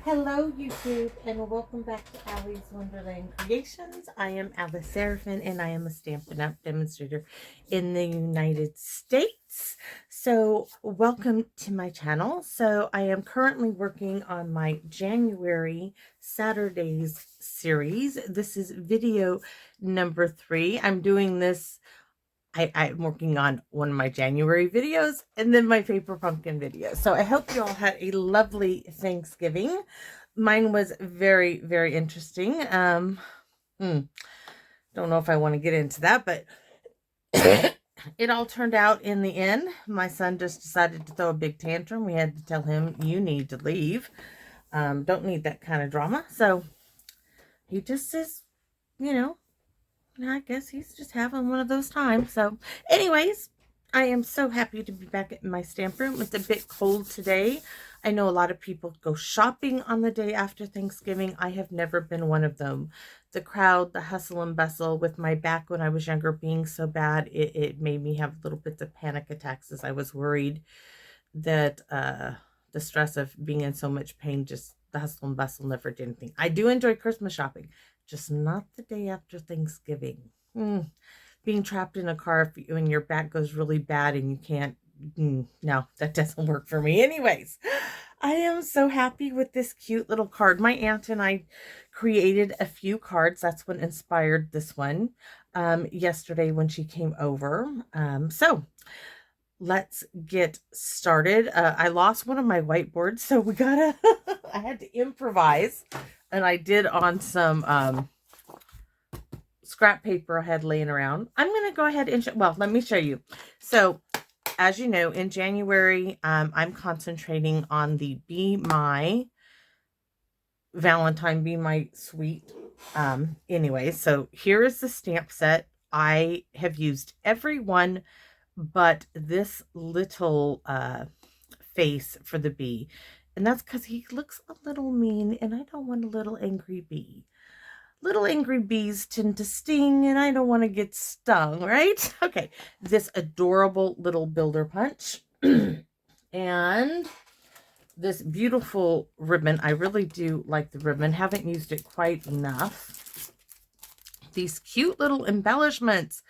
Hello YouTube and welcome back to Allie's Wonderland Creations. I am Alice Seraphin and I am a Stampin' Up! Demonstrator in the United States. So welcome to my channel. So I am currently working on my January Saturdays series. This is video number 3. I'm doing this I'm working on one of my January videos and then my paper pumpkin video. So I hope you all had a lovely Thanksgiving. Mine was very, very interesting. Don't know if I want to get into that, but it all turned out in the end. My son just decided to throw a big tantrum. We had to tell him, you need to leave. Don't need that kind of drama. So he just says, you know, I guess he's just having one of those times. So anyways, I am so happy to be back at my stamp room. It's a bit cold today. I know a lot of people go shopping on the day after Thanksgiving. I have never been one of them. The crowd, the hustle and bustle, with my back when I was younger being so bad, it made me have little bits of panic attacks as I was worried that the stress of being in so much pain, just the hustle and bustle, never did anything. I do enjoy Christmas shopping, just not the day after Thanksgiving. Being trapped in a car when your back goes really bad and you can't, no, that doesn't work for me. Anyways, I am so happy with this cute little card. My aunt and I created a few cards. That's what inspired this one yesterday when she came over. So let's get started. I lost one of my whiteboards, so we gotta, I had to improvise. And I did on some scrap paper I had laying around. I'm going to go ahead and well, let me show you. So as you know, in January, I'm concentrating on the Be My Valentine, Be My Sweet. Anyway, so here is the stamp set. I have used every one but this little face for the bee. And that's because he looks a little mean and I don't want a little angry bee. Little angry bees tend to sting and I don't want to get stung, right? Okay, this adorable little builder punch. And this beautiful ribbon. I really do like the ribbon. Haven't used it quite enough. These cute little embellishments.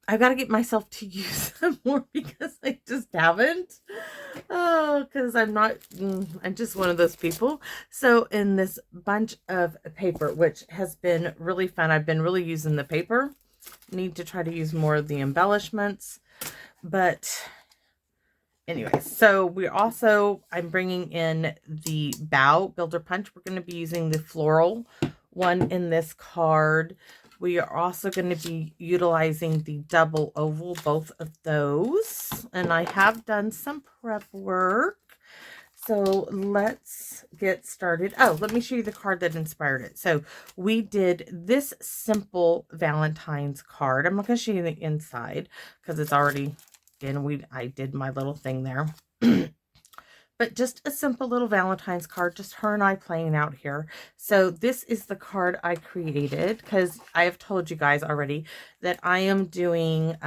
I've got to get myself to use them more because I just haven't. Oh, because I'm not, I'm just one of those people. So in this bunch of paper, which has been really fun, I've been really using the paper. Need to try to use more of the embellishments. But anyway, so I'm bringing in the Bough Builder Punch. We're going to be using the floral one in this card. We are also going to be utilizing the double oval, both of those. And I have done some prep work. So let's get started. Oh, let me show you the card that inspired it. So we did this simple Valentine's card. I'm not going to show you the inside because it's already, again, I did my little thing there. But just a simple little Valentine's card, just her and I playing out here. So this is the card I created because I have told you guys already that I am doing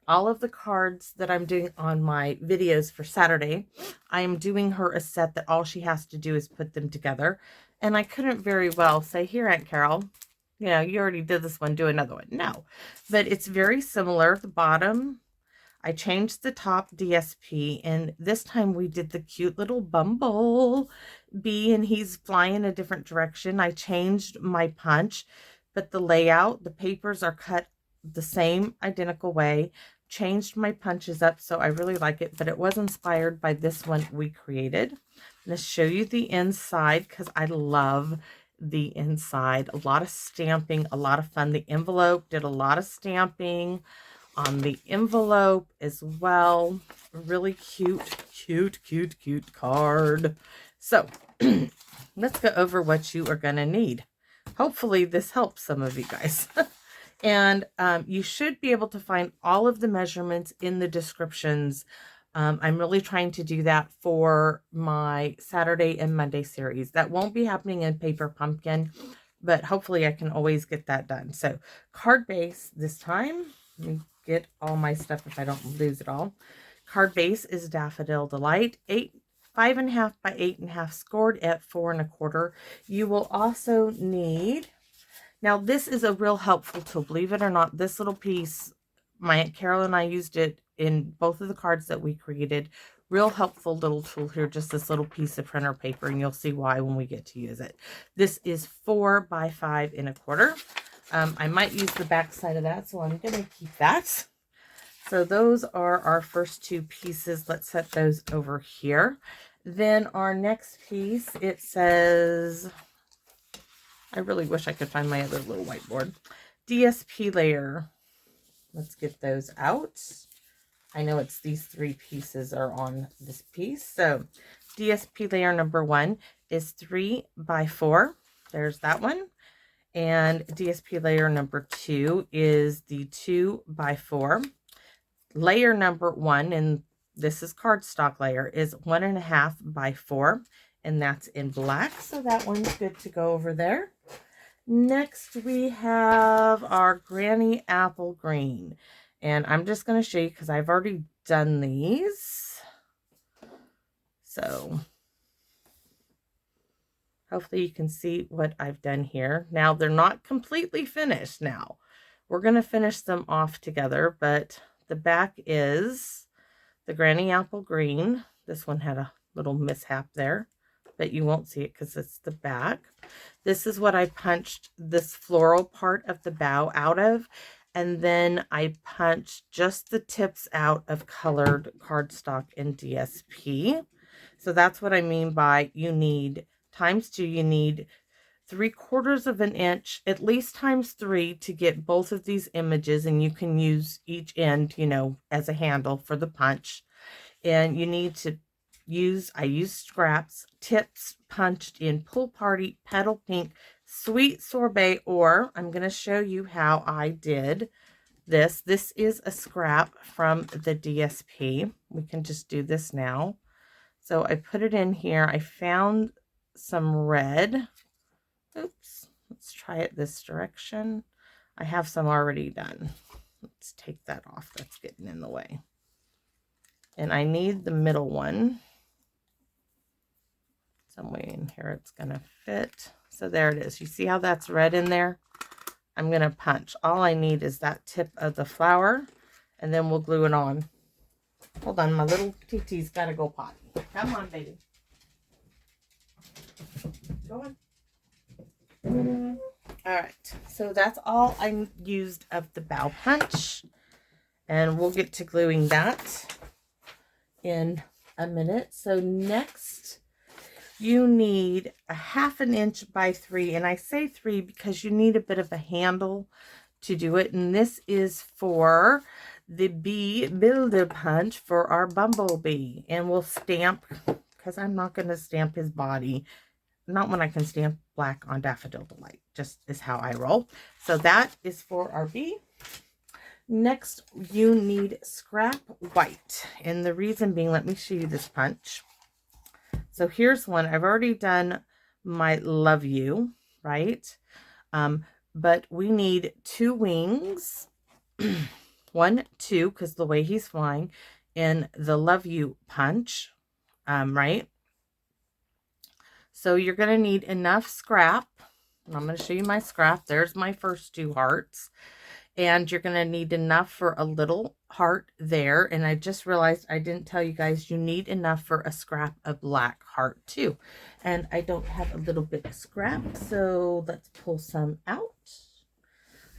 all of the cards that I'm doing on my videos for Saturday. I am doing her a set that all she has to do is put them together. And I couldn't very well say, here, Aunt Carol, you know, you already did this one, do another one. No, but it's very similar. The bottom, I changed the top DSP, and this time we did the cute little bumble bee, and he's flying a different direction. I changed my punch, but the layout, the papers are cut the same identical way. Changed my punches up, so I really like it, but it was inspired by this one we created. I'm going to show you the inside because I love the inside. A lot of stamping, a lot of fun. The envelope did a lot of stamping on the envelope as well. Really cute card. So let's go over what you are going to need. Hopefully this helps some of you guys. And you should be able to find all of the measurements in the descriptions. I'm really trying to do that for my Saturday and Monday series. That won't be happening in Paper Pumpkin, but hopefully I can always get that done. So card base this time. Let me get all my stuff if I don't lose it all. Card base is Daffodil Delight, 5.5 by 8.5, scored at 4 1/4. You will also need, now this is a real helpful tool, believe it or not. This little piece, my Aunt Carol and I used it in both of the cards that we created. Real helpful little tool here, just this little piece of printer paper, and you'll see why when we get to use it. This is 4 by 5 1/4. I might use the back side of that, so I'm going to keep that. So those are our first two pieces. Let's set those over here. Then our next piece, it says, I really wish I could find my other little whiteboard. DSP Layer. Let's get those out. I know it's these three pieces are on this piece. So DSP Layer number 1 is 3 by 4. There's that one. And DSP Layer number 2 is the 2 by 4. Layer number 1, and this is cardstock layer, is 1.5 by 4, and that's in black. So that one's good to go over there. Next, we have our Granny Apple Green, and I'm just going to show you because I've already done these. So hopefully you can see what I've done here. Now, they're not completely finished now. We're going to finish them off together, but the back is the Granny Apple Green. This one had a little mishap there, but you won't see it because it's the back. This is what I punched this floral part of the bow out of, and then I punched just the tips out of colored cardstock in DSP. So that's what I mean by you need ×2. You need 3/4 of an inch, at least ×3, to get both of these images, and you can use each end, you know, as a handle for the punch. And you need to use, I used scraps, tips punched in Pool Party, Petal Pink, Sweet Sorbet, or I'm going to show you how I did this. This is a scrap from the DSP. We can just do this now. So I put it in here. I found some red. Oops, let's try it this direction. I have some already done. Let's take that off. That's getting in the way. And I need the middle one. Some way in here it's going to fit. So there it is. You see how that's red in there? I'm going to punch. All I need is that tip of the flower, and then we'll glue it on. Hold on, my little TT's got to go potty. Come on, baby. Go on. All right, so that's all I used of the Bough Punch, and we'll get to gluing that in a minute. So next, you need a 1/2 inch by 3, and I say 3 because you need a bit of a handle to do it, and this is for the bee builder punch for our bumblebee, and we'll stamp, because I'm not going to stamp his body. Not when I can stamp black on Daffodil Delight. Just is how I roll. So that is for our bee. Next, you need scrap white. And the reason being, let me show you this punch. So here's one. I've already done my Love You, right? But we need 2 wings. 1, 2, because the way he's flying, in the Love You punch, right? So you're going to need enough scrap. And I'm going to show you my scrap. There's my first 2 hearts. And you're going to need enough for a little heart there. And I just realized I didn't tell you guys, you need enough for a scrap of black heart too. And I don't have a little bit of scrap, so let's pull some out.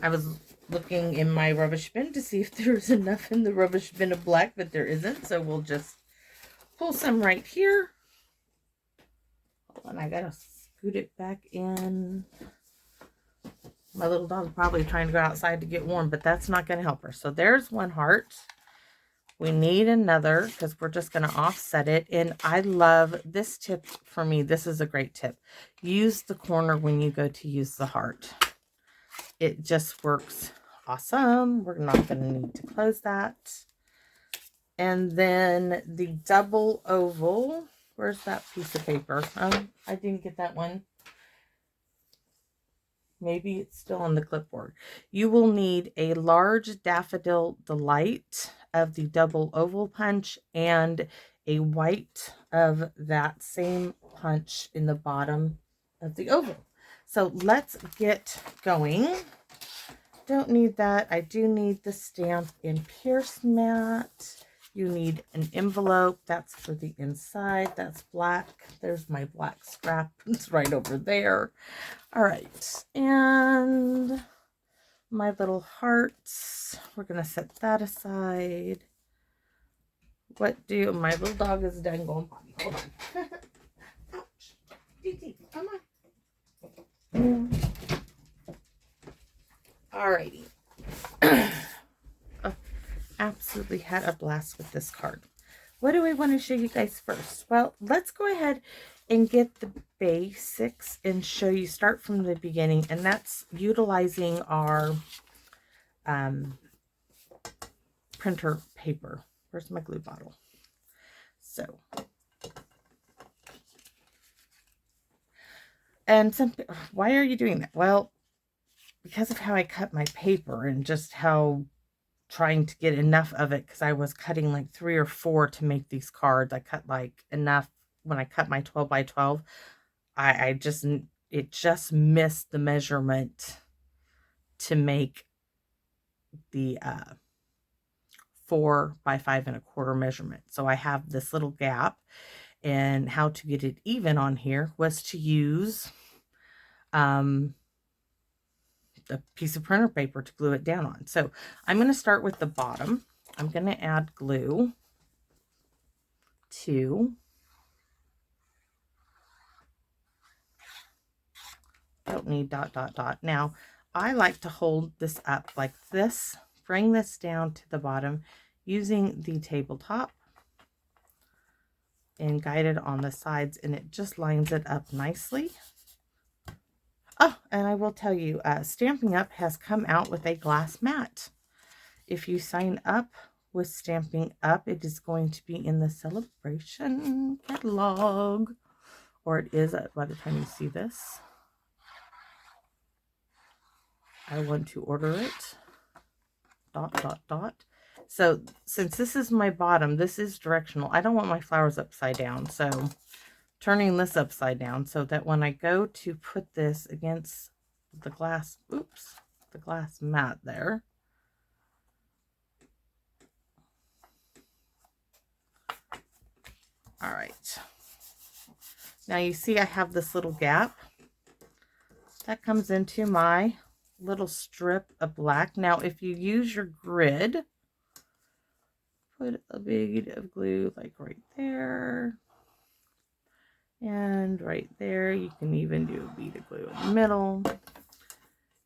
I was looking in my rubbish bin to see if there's enough in the rubbish bin of black, but there isn't. So we'll just pull some right here. And I gotta scoot it back in. My little dog's probably trying to go outside to get warm, but that's not going to help her. So there's 1 heart. We need another because we're just going to offset it. And I love this tip for me. This is a great tip. Use the corner when you go to use the heart. It just works awesome. We're not going to need to close that. And then the double oval. Where's that piece of paper? I didn't get that one. Maybe it's still on the clipboard. You will need a large Daffodil Delight of the double oval punch and a white of that same punch in the bottom of the oval. So let's get going. Don't need that. I do need the stamp in Pierce Matte. You need an envelope. That's for the inside. That's black. There's my black scrap. It's right over there. All right. And my little hearts. We're going to set that aside. What do my little dog is done going potty. Hold on. Ouch. DT, come on. Alrighty. Oh, absolutely had a blast with this card. What do I want to show you guys first? Well, let's go ahead and get the basics and show you, start from the beginning, and that's utilizing our printer paper. Where's my glue bottle? So, and why are you doing that? Well, because of how I cut my paper and just how trying to get enough of it, because I was cutting like 3 or 4 to make these cards. I cut like enough when I cut my 12 by 12. It just missed the measurement to make the 4 by 5 1/4 measurement. So I have this little gap, and how to get it even on here was to use a piece of printer paper to glue it down on. So I'm going to start with the bottom. I'm going to add glue to don't need ... Now I like to hold this up like this, bring this down to the bottom using the tabletop and guide it on the sides, and it just lines it up nicely. Oh, and I will tell you, Stampin'Up has come out with a glass mat. If you sign up with Stampin'Up, it is going to be in the celebration catalog, or it is by the time you see this. I want to order it. ... So since this is my bottom, this is directional. I don't want my flowers upside down, so turning this upside down so that when I go to put this against the glass, the glass mat there. All right. Now you see I have this little gap that comes into my little strip of black. Now if you use your grid, put a bead of glue like right there. And right there, you can even do a bead of glue in the middle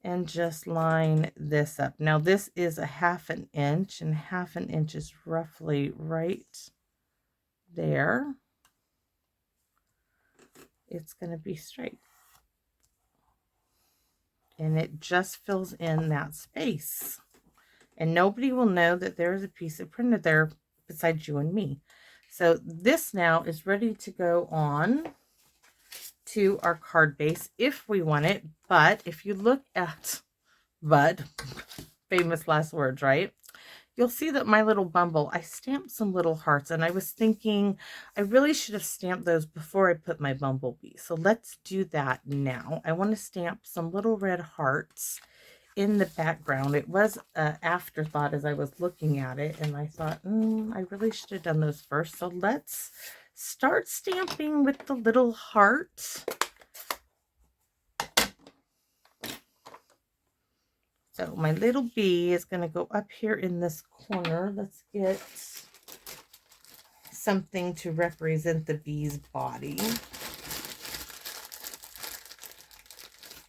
and just line this up. Now this is a 1/2 inch, and 1/2 inch is roughly right there. It's going to be straight. And it just fills in that space. And nobody will know that there is a piece of printer there besides you and me. So this now is ready to go on to our card base if we want it. But if you look at, famous last words, right? You'll see that my little bumble, I stamped some little hearts, and I was thinking I really should have stamped those before I put my bumblebee. So let's do that now. I want to stamp some little red hearts in the background. It was an afterthought as I was looking at it, and I thought, I really should have done those first. So let's start stamping with the little heart. So my little bee is going to go up here in this corner. Let's get something to represent the bee's body.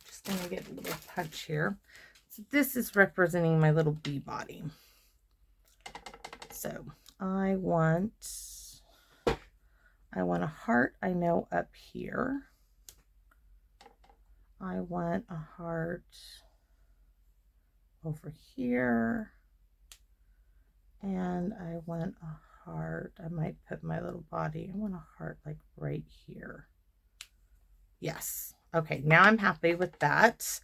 Just going to get a little punch here. So this is representing my little bee body. So I want a heart, I know, up here. I want a heart over here. And I want a heart. I might put my little body. I want a heart like right here. Yes. Okay, now I'm happy with that.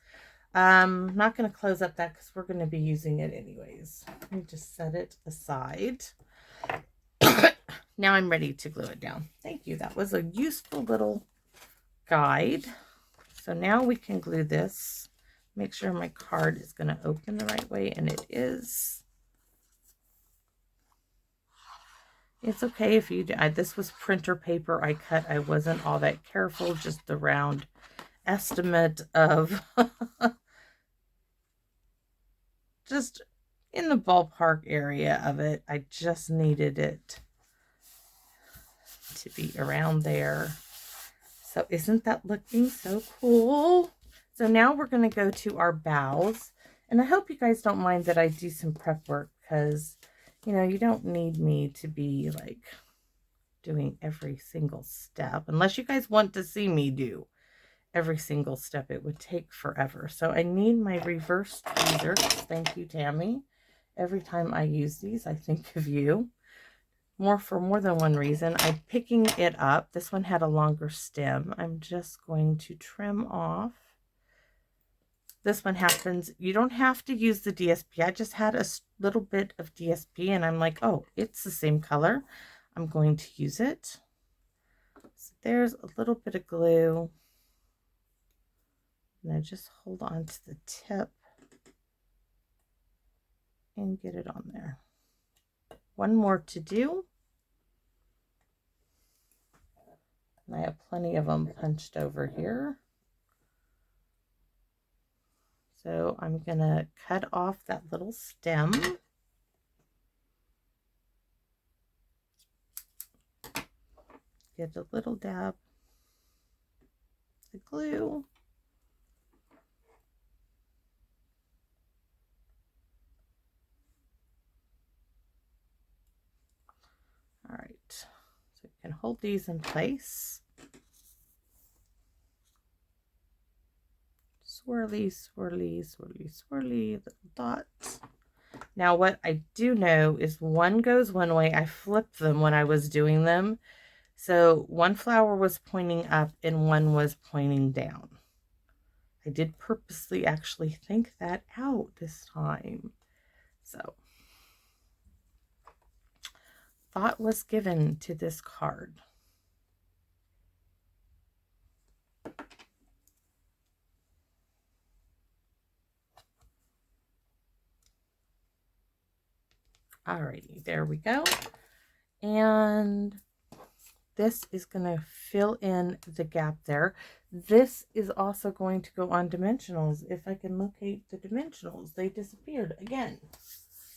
I'm not going to close up that because we're going to be using it anyways. Let me just set it aside. Now I'm ready to glue it down. Thank you. That was a useful little guide. So now we can glue this. Make sure my card is going to open the right way, and it is. It's okay if you do. This was printer paper I cut. I wasn't all that careful, just the round estimate of just in the ballpark area of it. I just needed it to be around there. So isn't that looking so cool? So now we're going to go to our bows. And I hope you guys don't mind that I do some prep work, because, you know, you don't need me to be like doing every single step. Unless you guys want to see me do every single step, it would take forever. So I need my reverse tweezers. Thank you, Tammy. Every time I use these, I think of you. For more than one reason. I'm picking it up. This one had a longer stem. I'm just going to trim off. This one happens, you don't have to use the DSP. I just had a little bit of DSP and I'm like, oh, it's the same color. I'm going to use it. So there's a little bit of glue. And I just hold on to the tip and get it on there. One more to do. And I have plenty of them punched over here. So I'm going to cut off that little stem. Get a little dab of glue. All right, so you can hold these in place. Swirly, swirly, swirly, swirly, little dots. Now what I do know is one goes one way. I flipped them when I was doing them. So one flower was pointing up and one was pointing down. I did purposely actually think that out this time. So thought was given to this card. Alrighty, there we go. And this is going to fill in the gap there. This is also going to go on dimensionals. If I can locate the dimensionals, they disappeared again.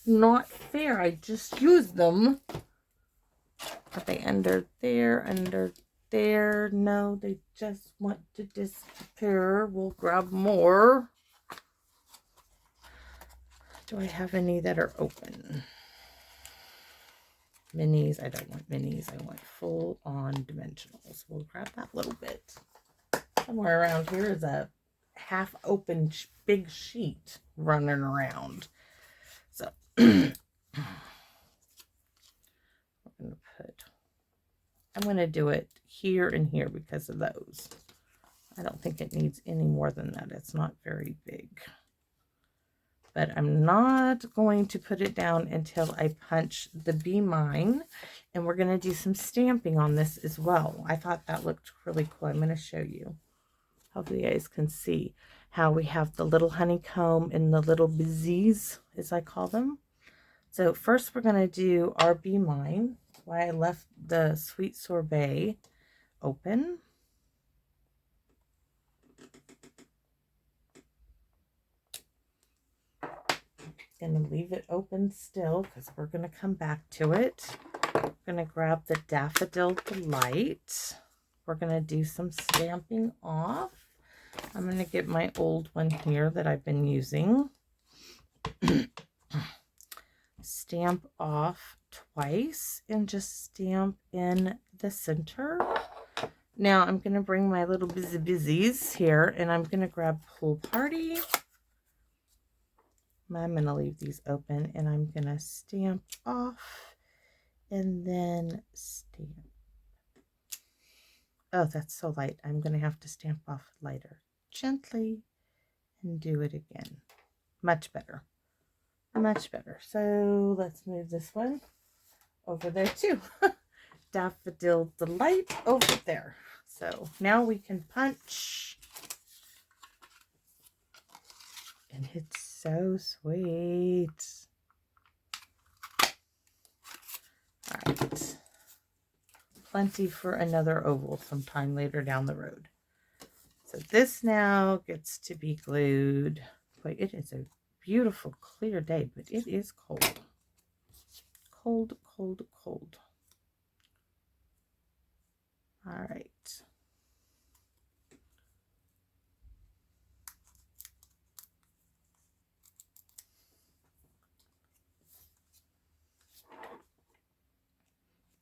Not fair. I just used them. Are they under there? Under there? No, they just want to disappear. We'll grab more. Do I have any that are open? Minis. I don't want minis. I want full on dimensionals. We'll grab that little bit. Somewhere around here is a half open big sheet running around. So I'm going to do it here and here because of those. I don't think it needs any more than that. It's not very big. But I'm not going to put it down until I punch the Be Mine. And we're going to do some stamping on this as well. I thought that looked really cool. I'm going to show you. Hopefully you guys can see how we have the little honeycomb and the little bezies, as I call them. So first we're going to do our Be Mine. Why I left the Sweet Sorbet open. Going to leave it open still because we're going to come back to it. I'm going to grab the Daffodil Delight. We're going to do some stamping off. I'm going to get my old one here that I've been using. Stamp off twice and just stamp in the center. Now I'm going to bring my little busies here and I'm going to grab Pool Party. I'm going to leave these open and I'm going to stamp off and then stamp. Oh, that's so light. I'm going to have to stamp off lighter gently and do it again. Much better. Much better. So let's move this one over there too. Daffodil Delight over there. So now we can punch. And it's so sweet. All right. Plenty for another oval sometime later down the road. So this now gets to be glued. Boy, it is a beautiful, clear day, but it is cold. Cold, cold, cold. All right.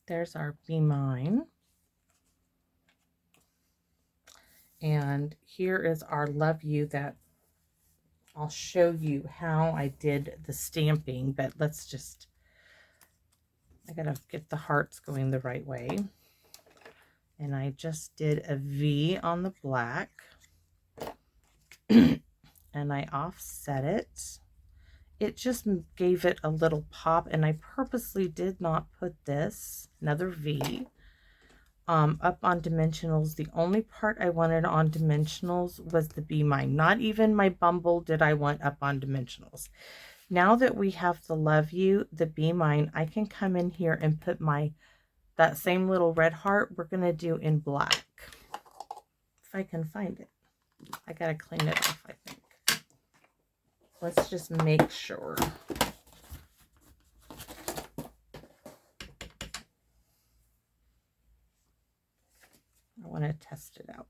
There's our Be Mine. And here is our Love You that I'll show you how I did the stamping, but let's just, I gotta get the hearts going the right way. And I just did a V on the black and I offset it. It just gave it a little pop, and I purposely did not put this, another V, up on dimensionals. The only part I wanted on dimensionals was the Be Mine. Not even my Bumble did I want up on dimensionals. Now that we have the Love You, the Be Mine, I can come in here and put that same little red heart we're going to do in black. If I can find it. I got to clean it off, I think. Let's just make sure. I want to test it out.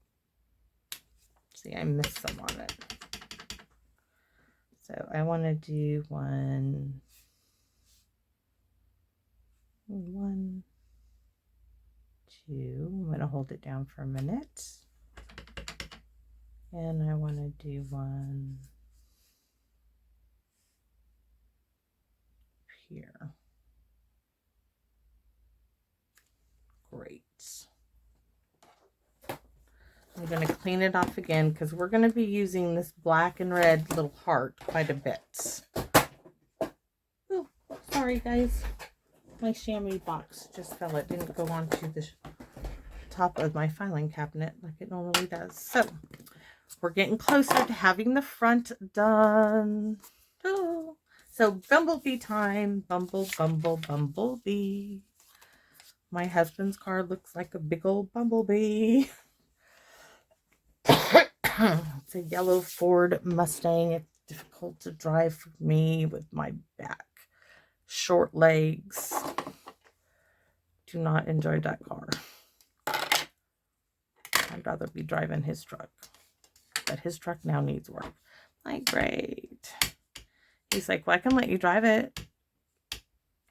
See, I missed some on it. So I want to do one, two. I'm going to hold it down for a minute. And I want to do one here. Great. I'm going to clean it off again because we're going to be using this black and red little heart quite a bit. Oh, sorry guys. My chamois box just fell. It didn't go onto the top of my filing cabinet like it normally does. So we're getting closer to having the front done. Oh. So bumblebee time. Bumblebee. My husband's car looks like a big old bumblebee. It's a yellow Ford Mustang. It's difficult to drive for me with my back. Short legs. Do not enjoy that car. I'd rather be driving his truck. But his truck now needs work. Like, great. He's like, well, I can let you drive it.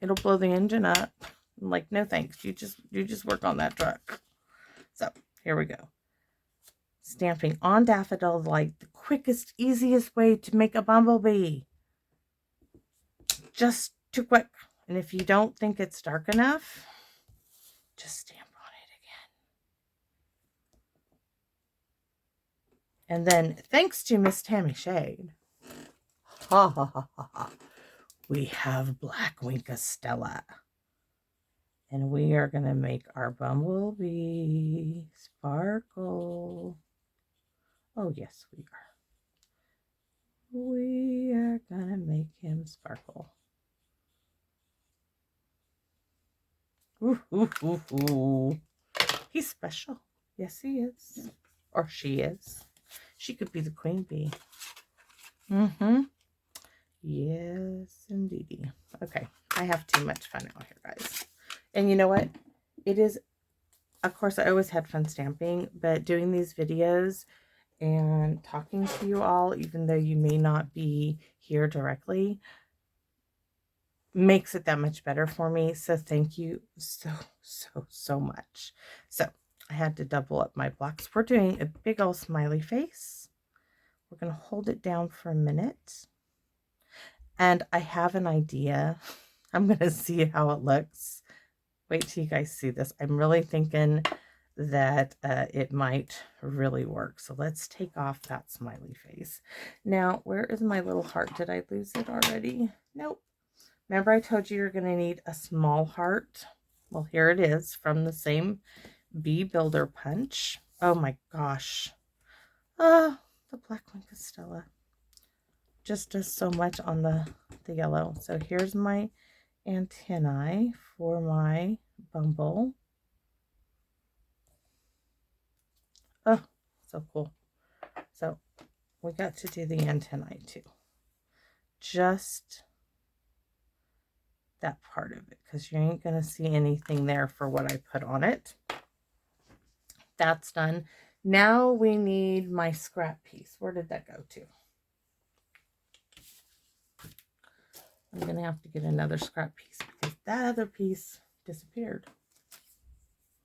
It'll blow the engine up. I'm like, no thanks. You just work on that truck. So here we go. Stamping on Daffodil Delight, the quickest, easiest way to make a bumblebee. Just too quick. And if you don't think it's dark enough, just stamp on it again. And then, thanks to Miss Tammy Shade, we have Black Winka Stella. And we are going to make our bumblebee sparkle. Oh, yes, we are. We are going to make him sparkle. Ooh, ooh, ooh, ooh. He's special. Yes, he is. Or she is. She could be the queen bee. Mm-hmm. Yes, indeedy. Okay, I have too much fun out here, guys. And you know what? It is, of course, I always had fun stamping, but doing these videos and talking to you all, even though you may not be here directly, makes it that much better for me. So thank you so much. So I had to double up my blocks. We're doing a big old smiley face. We're going to hold it down for a minute. And I have an idea. I'm going to see how it looks. Wait till you guys see this. I'm really thinking that it might really work. So let's take off that smiley face. Now, where is my little heart? Did I lose it already? Nope. Remember I told you you're going to need a small heart? Well, here it is from the same Bee Builder Punch. Oh my gosh. Ah, the black one Castella just does so much on the yellow. So here's my antennae for my bumble. Oh, so cool. So we got to do the antennae too. Just that part of it, because you ain't going to see anything there for what I put on it. That's done. Now we need my scrap piece. Where did that go to? I'm going to have to get another scrap piece because that other piece disappeared.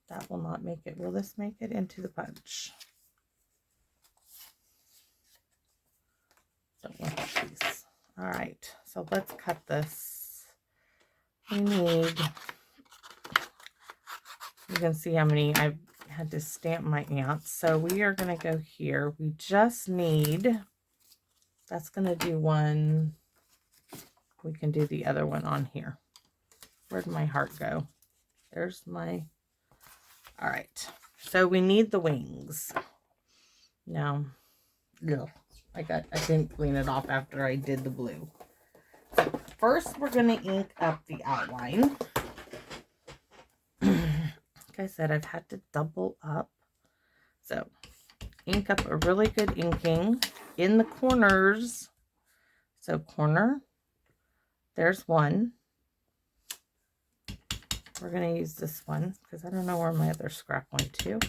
That will not make it. Will this make it into the punch? Don't want that piece. All right, so let's cut this. We need, you can see how many I've had to stamp my ants. So we are going to go here. We just need, that's going to do one. We can do the other one on here. Where'd my heart go? There's my, all right. So we need the wings. Now, ugh, I didn't clean it off after I did the blue. So first we're going to ink up the outline. Like I said, I've had to double up. So ink up a really good inking in the corners. So corner, there's one. We're going to use this one because I don't know where my other scrap went to.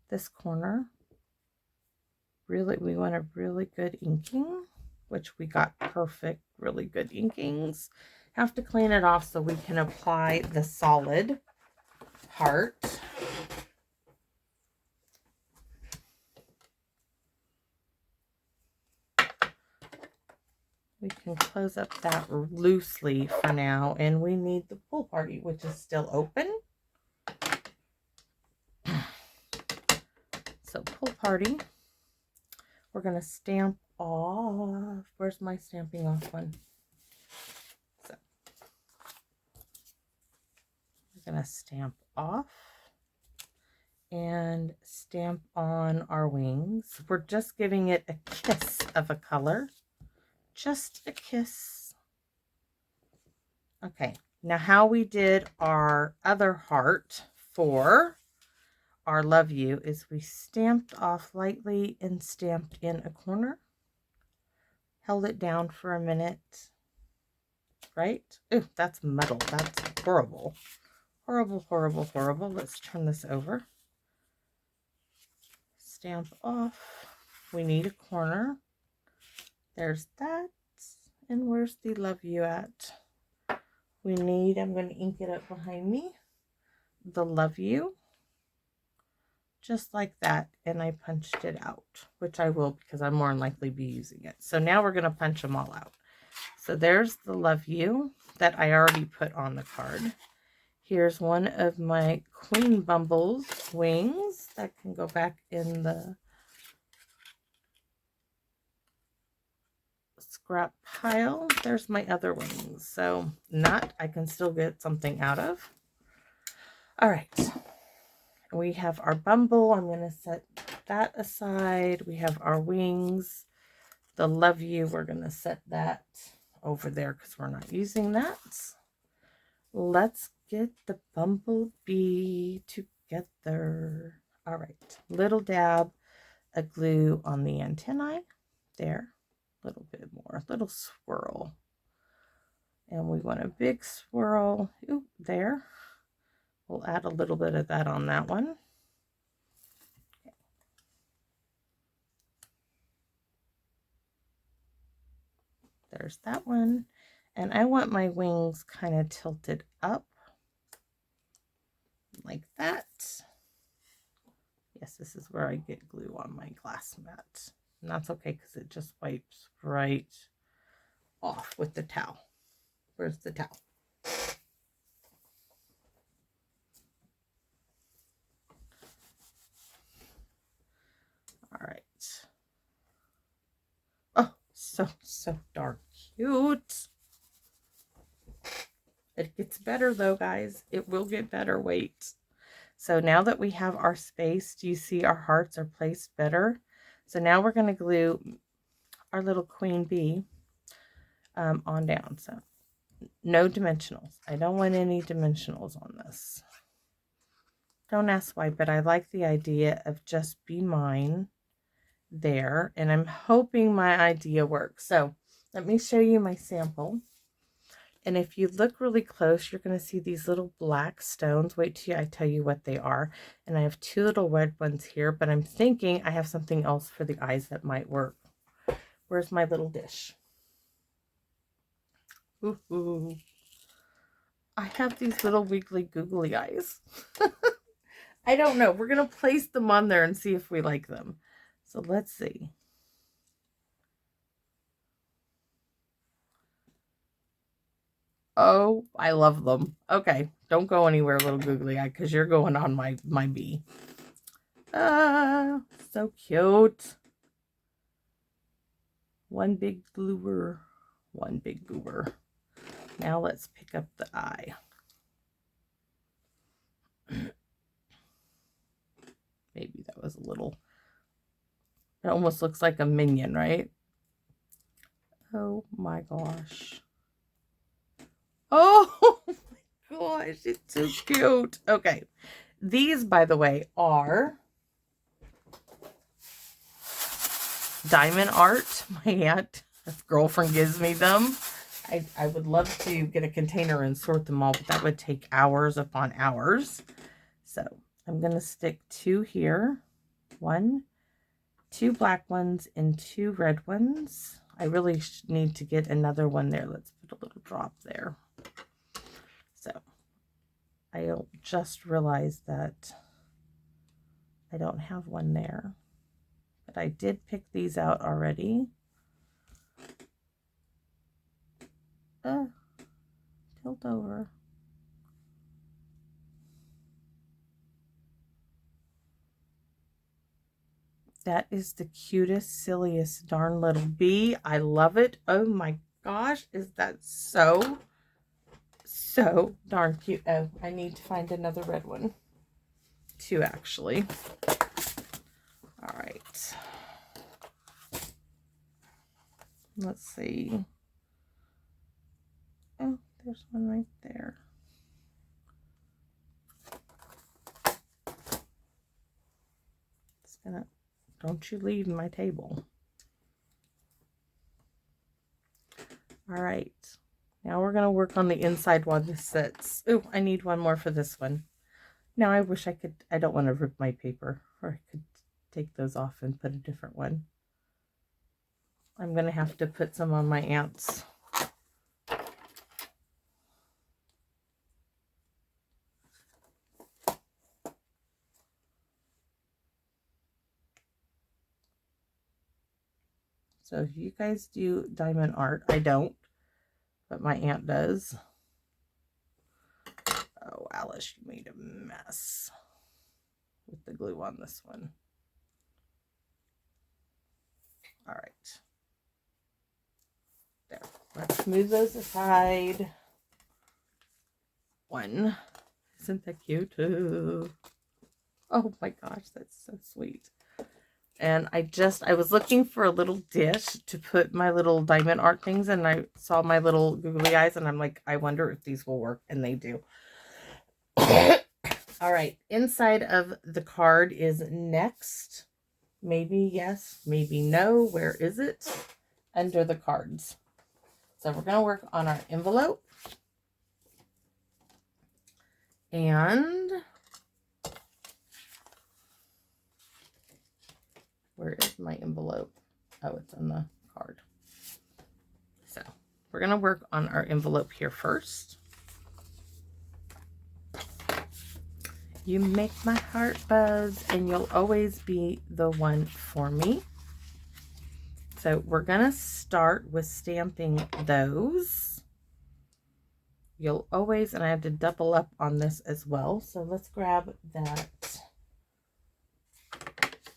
This corner, really, we want a really good inking, which we got perfect, really good inkings. Have to clean it off so we can apply the solid part. We can close up that loosely for now, and we need the pool party, which is still open. So pool party, we're going to stamp off. Where's my stamping off one? So we're going to stamp off and stamp on our wings. We're just giving it a kiss of a color. Just a kiss. Okay, now how we did our other heart for our love you is we stamped off lightly and stamped in a corner. Held it down for a minute. Right? Ooh, that's metal. That's horrible. Horrible, horrible, horrible. Let's turn this over. Stamp off. We need a corner. There's that. And where's the love you at? We need, I'm going to ink it up behind me, the love you. Just like that. And I punched it out, which I will because I'm more than likely be using it. So now we're going to punch them all out. So there's the love you that I already put on the card. Here's one of my Queen Bumble's wings that can go back in the scrap pile. There's my other wings. So not, I can still get something out of. All right. We have our bumble. I'm going to set that aside. We have our wings. The love you, we're going to set that over there because we're not using that. Let's get the bumblebee together. All right. Little dab of glue on the antennae. There. A little bit more. Little swirl. And we want a big swirl. Ooh, there. We'll add a little bit of that on that one. Okay. There's that one. And I want my wings kind of tilted up like that. Yes, this is where I get glue on my glass mat. And that's okay because it just wipes right off with the towel. Where's the towel? All right. Oh, so darn cute. It gets better though, guys. It will get better. Wait. So now that we have our space, do you see our hearts are placed better? So now we're going to glue our little queen bee on down. So no dimensionals. I don't want any dimensionals on this. Don't ask why, but I like the idea of just be mine there. And I'm hoping my idea works. So let me show you my sample. And if you look really close, you're going to see these little black stones. Wait till I tell you what they are. And I have two little red ones here, but I'm thinking I have something else for the eyes that might work. Where's my little dish? Ooh. I have these little wiggly googly eyes. I don't know. We're going to place them on there and see if we like them. So let's see. Oh, I love them. Okay, don't go anywhere, little googly eye, because you're going on my bee. So cute. One big gluer, one big goober. Now let's pick up the eye. Maybe that was a little, it almost looks like a minion, right? Oh my gosh. Oh my gosh, it's so cute. Okay, these, by the way, are diamond art. My girlfriend gives me them. I would love to get a container and sort them all, but that would take hours upon hours. So I'm going to stick 2 here. 1, 2 black ones and 2 red ones. I really need to get another one there. Let's put a little drop there. So I just realized that I don't have one there, but I did pick these out already. Tilt over. That is the cutest, silliest darn little bee. I love it. Oh my gosh, is that so darn cute. Oh, I need to find another red one. 2 actually. All right. Let's see. Oh, there's one right there. It's gonna, don't you leave my table. All right. Now we're going to work on the inside one that sits. Oh, I need one more for this one. Now I wish I could, I don't want to rip my paper, or I could take those off and put a different one. I'm going to have to put some on my ants. So if you guys do diamond art, I don't, but my aunt does. Oh, Alice, you made a mess with the glue on this one. All right. There. Let's move those aside. 1. Isn't that cute? Oh my gosh, that's so sweet. And I was looking for a little dish to put my little diamond art things, and I saw my little googly eyes, and I'm like, I wonder if these will work, and they do. All right, inside of the card is next. Maybe yes, maybe no. Where is it? Under the cards. So we're going to work on our envelope. And where is my envelope? Oh, it's on the card. So we're going to work on our envelope here first. You make my heart buzz, and you'll always be the one for me. So we're going to start with stamping those. You'll always, and I have to double up on this as well. So let's grab that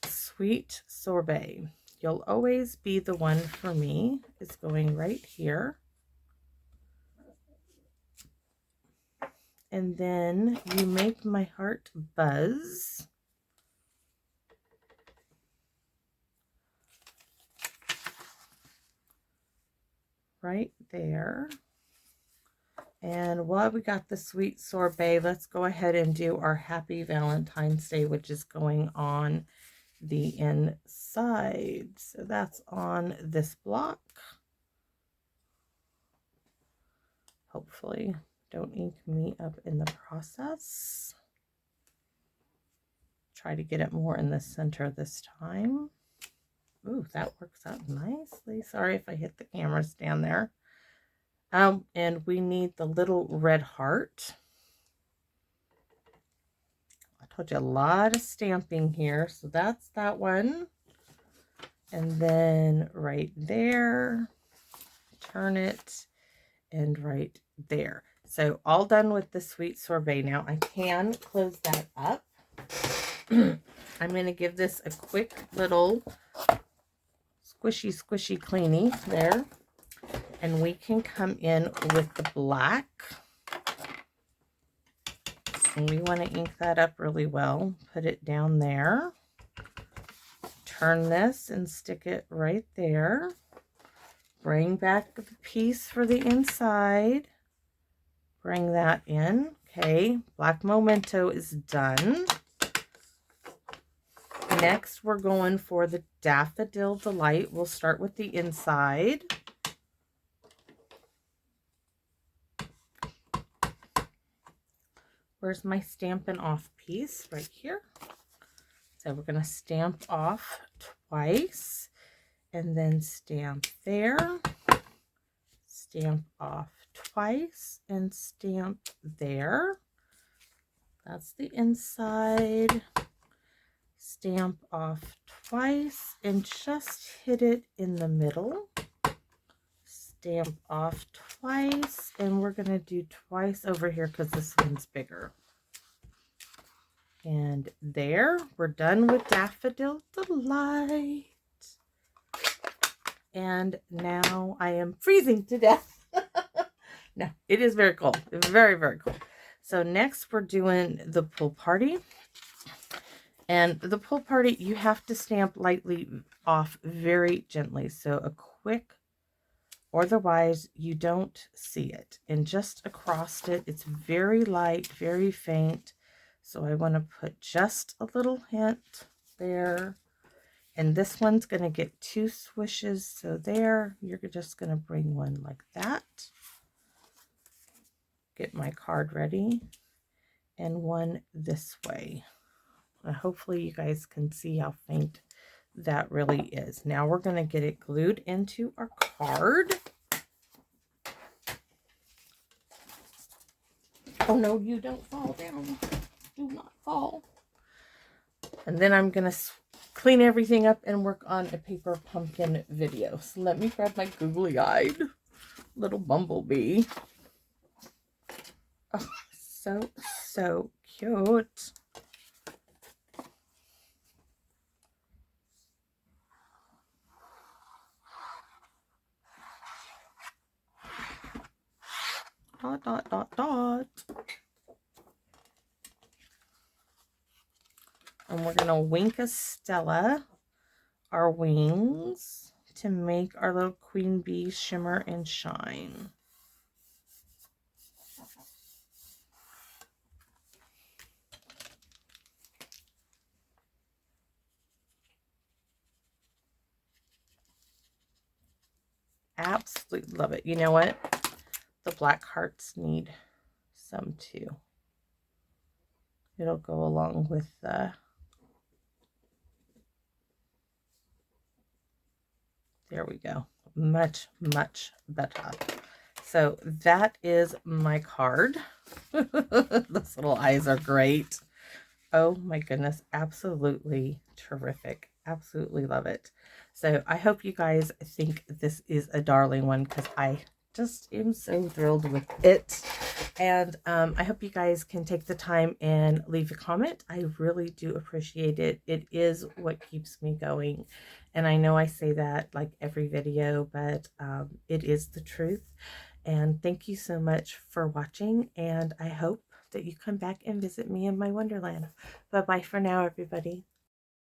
Sweet Sorbet. You'll always be the one for me. It's going right here. And then You Make My Heart Buzz. Right there. And while we got the sweet sorbet, let's go ahead and do our Happy Valentine's Day, which is going on the inside. So that's on this block. Hopefully don't ink me up in the process. Try to get it more in the center this time. Ooh, that works out nicely. Sorry if I hit the camera stand there. And we need the little red heart. I told you a lot of stamping here. So that's that one. And then right there, turn it, and right there. So all done with the sweet sorbet. Now I can close that up. I'm going to give this a quick little squishy cleanie there. And we can come in with the black. And we want to ink that up really well. Put it down there. Turn this and stick it right there. Bring back the piece for the inside. Bring that in. Okay, Black Memento is done. Next, we're going for the Daffodil Delight. We'll start with the inside. Where's my Stampin' Off piece? Right here. So we're going to stamp off twice, and then stamp there, stamp off twice, and stamp there. That's the inside. Stamp off twice, and just hit it in the middle. Stamp off twice, and we're going to do twice over here because this one's bigger. And there, we're done with Daffodil Delight. And now I am freezing to death. No, it is very cold. Very, very cold. So next we're doing the Pool Party. And the Pool Party, you have to stamp lightly off very gently. So a quick, otherwise you don't see it. And just across it, it's very light, very faint. So I want to put just a little hint there. And this one's going to get 2 swishes. So there, you're just going to bring one like that. Get my card ready. And one this way. Hopefully you guys can see how faint that really is. Now we're going to get it glued into our card. Oh no, you don't fall down. Do not fall. And then I'm going to clean everything up and work on a paper pumpkin video. So let me grab my googly-eyed little bumblebee. Oh, so cute. Dot, dot, dot, dot. And we're going to wink a Stella our wings to make our little queen bee shimmer and shine. Absolutely love it. You know what? The black hearts need some too. It'll go along with the... There we go. Much, much better. So that is my card. Those little eyes are great. Oh my goodness. Absolutely terrific. Absolutely love it. So I hope you guys think this is a darling one because I just am so thrilled with it. And I hope you guys can take the time and leave a comment. I really do appreciate it. It is what keeps me going. And I know I say that like every video, but it is the truth. And thank you so much for watching. And I hope that you come back and visit me in my wonderland. Bye-bye for now, everybody.